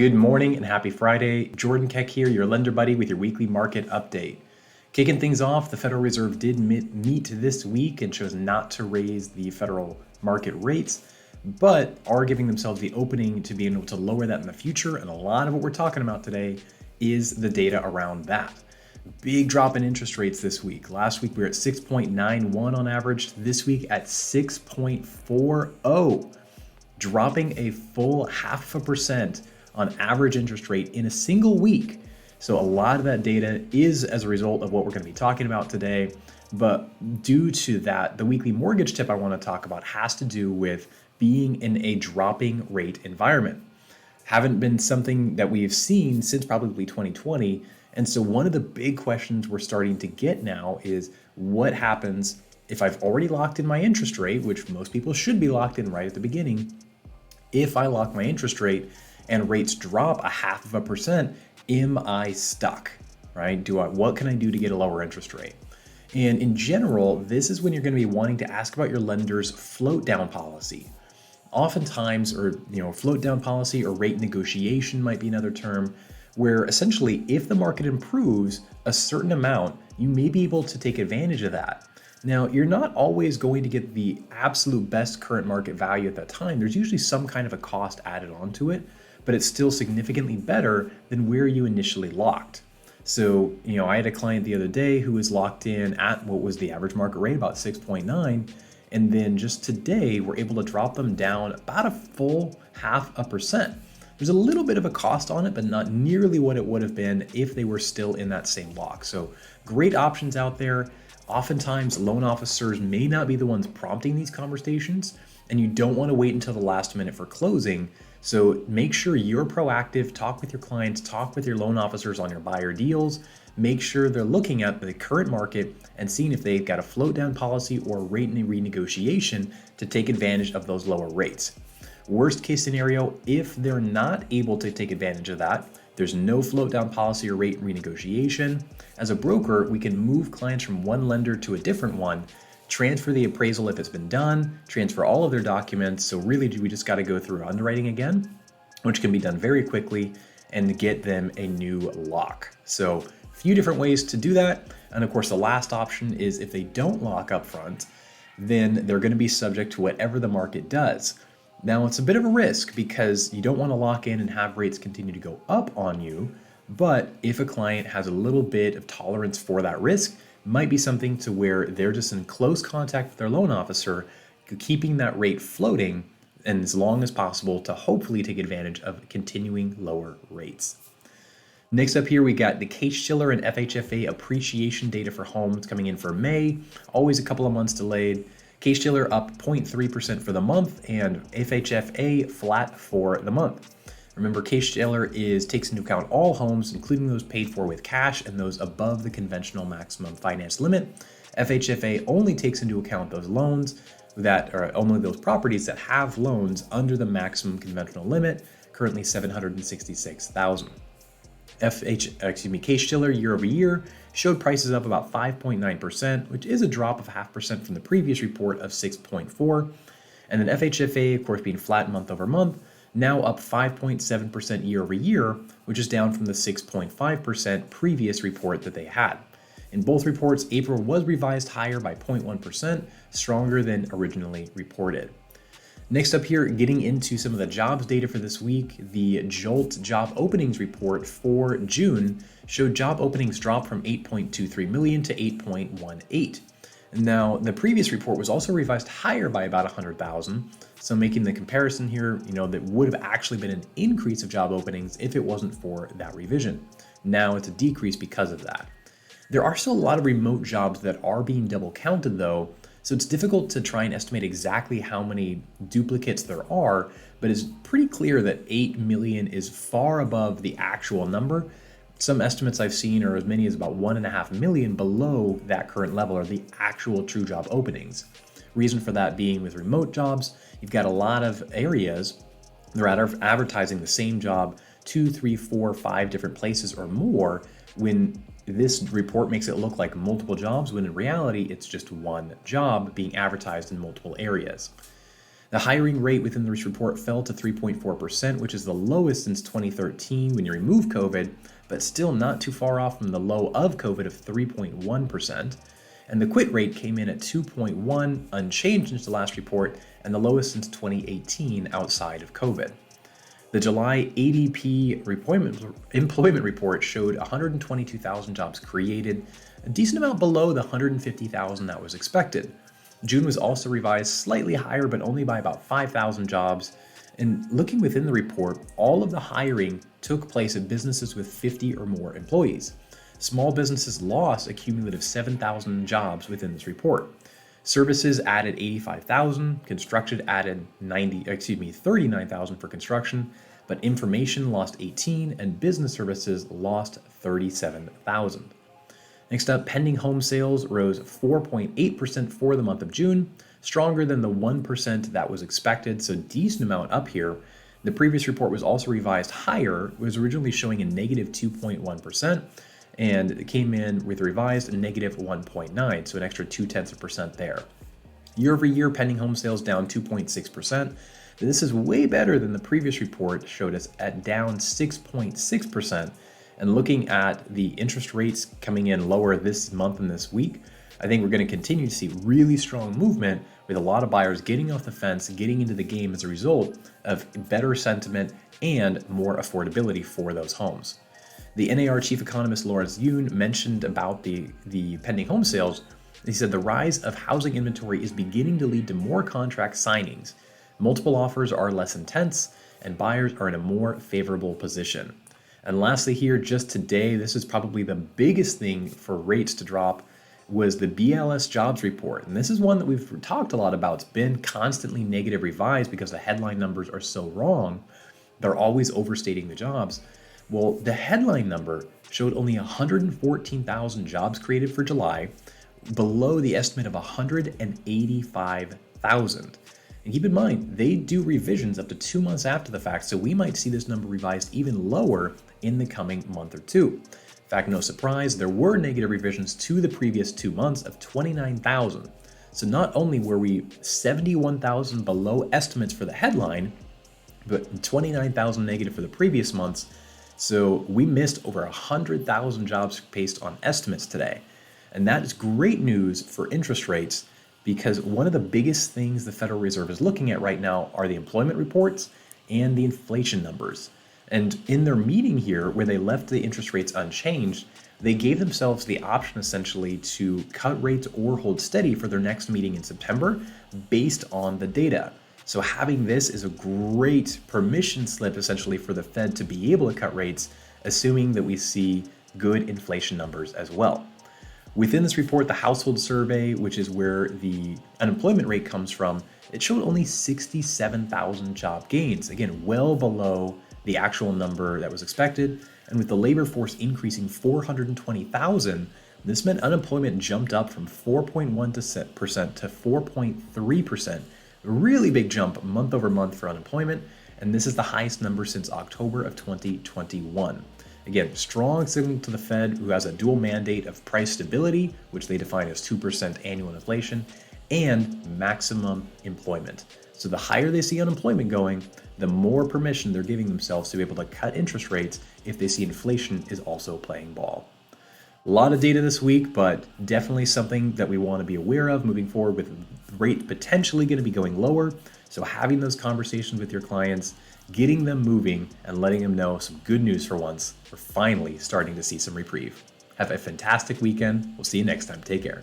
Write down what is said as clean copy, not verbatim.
Good morning and happy Friday. Jordan Keck here, your lender buddy with your weekly market update. Kicking things off, the Federal Reserve did meet this week and chose not to raise the federal market rates, but are giving themselves the opening to be able to lower that in the future. And a lot of what we're talking about today is the data around that. Big drop in interest rates this week. Last week we were at 6.91 on average. This week at 6.40, dropping a full 0.5% on average interest rate in a single week. So a lot of that data is as a result of what we're going to be talking about today. But due to that, the weekly mortgage tip I want to talk about has to do with being in a dropping rate environment. Haven't been something that we've seen since probably 2020. And so one of the big questions we're starting to get now is what happens if I've already locked in my interest rate, which most people should be locked in right at the beginning. If I lock my interest rate and rates drop 0.5%, am I stuck, right? What can I do to get a lower interest rate? And in general, this is when you're going to be wanting to ask about your lender's float down policy. Oftentimes, float down policy or rate negotiation might be another term, where essentially if the market improves a certain amount, you may be able to take advantage of that. Now, you're not always going to get the absolute best current market value at that time. There's usually some kind of a cost added onto it, but it's still significantly better than where you initially locked. So, I had a client the other day who was locked in at what was the average market rate, about 6.9. And then just today, we're able to drop them down about a full 0.5%. There's a little bit of a cost on it, but not nearly what it would have been if they were still in that same lock. So great options out there. Oftentimes, loan officers may not be the ones prompting these conversations, and you don't want to wait until the last minute for closing. So make sure you're proactive, talk with your clients, talk with your loan officers on your buyer deals, make sure they're looking at the current market and seeing if they've got a float down policy or rate renegotiation to take advantage of those lower rates. Worst case scenario, if they're not able to take advantage of that, there's no float down policy or rate renegotiation. As a broker, we can move clients from one lender to a different one, transfer the appraisal if it's been done, transfer all of their documents. So really, we just got to go through underwriting again, which can be done very quickly and get them a new lock. So a few different ways to do that. And of course, the last option is if they don't lock up front, then they're going to be subject to whatever the market does. Now, it's a bit of a risk because you don't want to lock in and have rates continue to go up on you. But if a client has a little bit of tolerance for that risk, might be something to where they're just in close contact with their loan officer, keeping that rate floating and as long as possible to hopefully take advantage of continuing lower rates. Next up here, we got the Shiller and FHFA appreciation data for homes coming in for May, always a couple of months delayed. Shiller up 0.3% for the month and FHFA flat for the month. Remember, Shiller takes into account all homes, including those paid for with cash and those above the conventional maximum finance limit. FHFA only takes into account those loans that are only those properties that have loans under the maximum conventional limit, currently $766,000. Shiller year over year showed prices up about 5.9%, which is a drop of 0.5% from the previous report of 6.4. And then FHFA, of course, being flat month over month, now up 5.7% year over year, which is down from the 6.5% previous report that they had. In both reports, April was revised higher by 0.1%, stronger than originally reported. Next up here, getting into some of the jobs data for this week, the JOLTS job openings report for June showed job openings drop from 8.23 million to 8.18. Now, the previous report was also revised higher by about 100,000. So making the comparison here, that would have actually been an increase of job openings if it wasn't for that revision. Now it's a decrease because of that. There are still a lot of remote jobs that are being double counted though, so it's difficult to try and estimate exactly how many duplicates there are, but it's pretty clear that 8 million is far above the actual number. Some estimates I've seen are as many as about 1.5 million below that current level are the actual true job openings. Reason for that being with remote jobs, you've got a lot of areas they're advertising the same job 2, 3, 4, 5 different places or more, when this report makes it look like multiple jobs, when in reality it's just one job being advertised in multiple areas. The hiring rate within this report fell to 3.4%, which is the lowest since 2013 when you remove COVID, but still not too far off from the low of COVID of 3.1%. And the quit rate came in at 2.1, unchanged since the last report, and the lowest since 2018 outside of COVID. The July ADP employment report showed 122,000 jobs created, a decent amount below the 150,000 that was expected. June was also revised slightly higher, but only by about 5,000 jobs. And looking within the report, all of the hiring took place at businesses with 50 or more employees. Small businesses lost a cumulative 7,000 jobs within this report. Services added 85,000, construction added 39,000 for construction, but information lost 18 and business services lost 37,000. Next up, pending home sales rose 4.8% for the month of June, stronger than the 1% that was expected, so decent amount up here. The previous report was also revised higher. It was originally showing a negative 2.1%, and it came in with a revised negative 1.9, so an extra 0.2% there. Year over year, pending home sales down 2.6%. This is way better than the previous report showed us at down 6.6%. And looking at the interest rates coming in lower this month and this week, I think we're going to continue to see really strong movement with a lot of buyers getting off the fence, getting into the game as a result of better sentiment and more affordability for those homes. The NAR chief economist Lawrence Yun mentioned about the pending home sales. He said the rise of housing inventory is beginning to lead to more contract signings. Multiple offers are less intense and buyers are in a more favorable position. And lastly here, just today, this is probably the biggest thing for rates to drop, was the BLS jobs report. And this is one that we've talked a lot about. It's been constantly negative revised because the headline numbers are so wrong. They're always overstating the jobs. Well, the headline number showed only 114,000 jobs created for July, below the estimate of 185,000. And keep in mind, they do revisions up to 2 months after the fact, so we might see this number revised even lower in the coming month or two. In fact, no surprise, there were negative revisions to the previous 2 months of 29,000. So not only were we 71,000 below estimates for the headline, but 29,000 negative for the previous months. So we missed over 100,000 jobs based on estimates today. And that is great news for interest rates, because one of the biggest things the Federal Reserve is looking at right now are the employment reports and the inflation numbers. And in their meeting here, where they left the interest rates unchanged, they gave themselves the option essentially to cut rates or hold steady for their next meeting in September based on the data. So having this is a great permission slip essentially for the Fed to be able to cut rates, assuming that we see good inflation numbers as well. Within this report, the household survey, which is where the unemployment rate comes from, it showed only 67,000 job gains. Again, well below the actual number that was expected. And with the labor force increasing 420,000, this meant unemployment jumped up from 4.1% to 4.3%. A really big jump month over month for unemployment. And this is the highest number since October of 2021. Again, strong signal to the Fed, who has a dual mandate of price stability, which they define as 2% annual inflation, and maximum employment. So the higher they see unemployment going, the more permission they're giving themselves to be able to cut interest rates if they see inflation is also playing ball. A lot of data this week, but definitely something that we want to be aware of moving forward, with rate potentially going to be going lower. So having those conversations with your clients, getting them moving and letting them know some good news for once. We're finally starting to see some reprieve. Have a fantastic weekend. We'll see you next time. Take care.